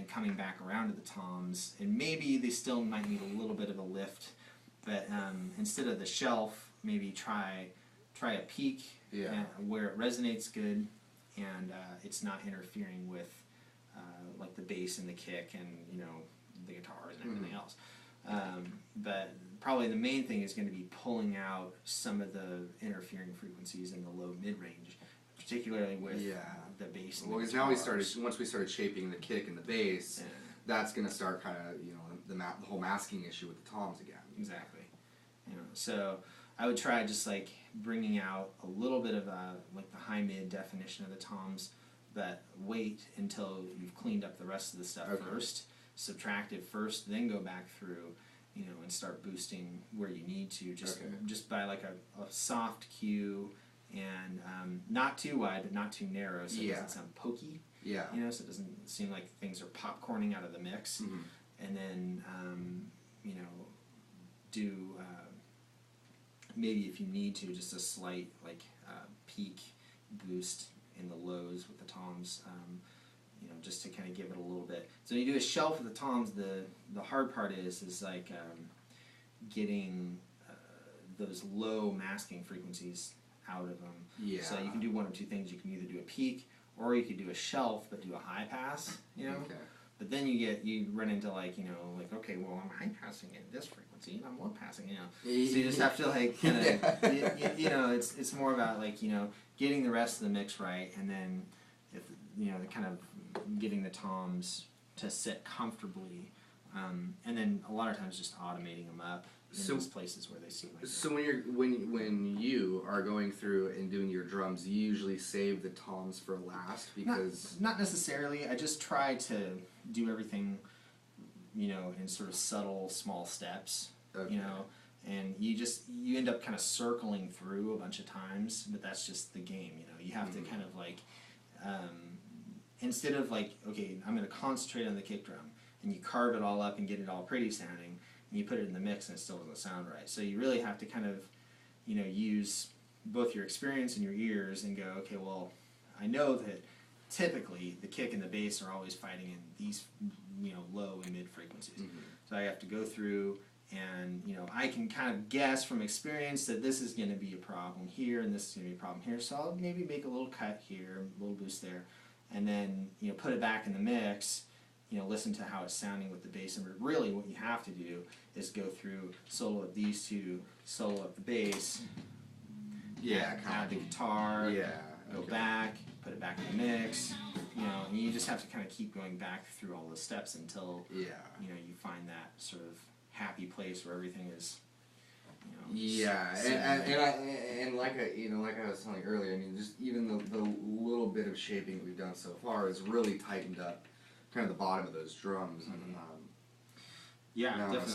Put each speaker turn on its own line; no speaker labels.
then coming back around to the toms, and maybe they still might need a little bit of a lift, but instead of the shelf, maybe try a peak where it resonates good, and it's not interfering with like the bass and the kick and the guitars and everything else. But probably the main thing is going to be pulling out some of the interfering frequencies in the low mid range, particularly with the bass. And
because now once we started shaping the kick and the bass, that's going to start kind of the whole masking issue with the toms again.
Exactly. So I would try just like bringing out a little bit of like the high mid definition of the toms, but wait until you've cleaned up the rest of the stuff first, subtract it first, then go back through, and start boosting where you need to, just by like a soft cue, and not too wide but not too narrow, so it doesn't sound pokey. So it doesn't seem like things are popcorning out of the mix. And then do maybe if you need to, just a slight like peak boost in the lows with the toms, just to kind of give it a little bit. So when you do a shelf with the toms, the hard part is like getting those low masking frequencies out of them. So you can do one of two things. You can either do a peak, or you could do a shelf but do a high pass. But then you run into like okay, well, I'm high passing at this frequency and I'm low passing, so you just have to like kind of it's more about like getting the rest of the mix right, and then if kind of getting the toms to sit comfortably, and then a lot of times just automating them up in those places where they seem like
so when you are going through and doing your drums, you usually save the toms for last, because
not necessarily. I just try to do everything in sort of subtle small steps, and you end up kind of circling through a bunch of times, but that's just the game. You have to kind of like instead of like, okay, I'm going to concentrate on the kick drum, and you carve it all up and get it all pretty sounding, and you put it in the mix and it still doesn't sound right. So you really have to kind of use both your experience and your ears and go, okay, well, I know that typically the kick and the bass are always fighting in these low and mid frequencies. So I have to go through and I can kind of guess from experience that this is going to be a problem here and this is going to be a problem here, so I'll maybe make a little cut here, a little boost there, and then put it back in the mix, listen to how it's sounding with the bass. And really what you have to do is go through, solo up these two, solo up the bass, add the guitar, go back, put it back in the mix, and you just have to kind of keep going back through all the steps until you find that sort of happy place where everything is
and like I was telling you earlier, I mean, just even the little bit of shaping that we've done so far has really tightened up kind of the bottom of those drums. And
definitely.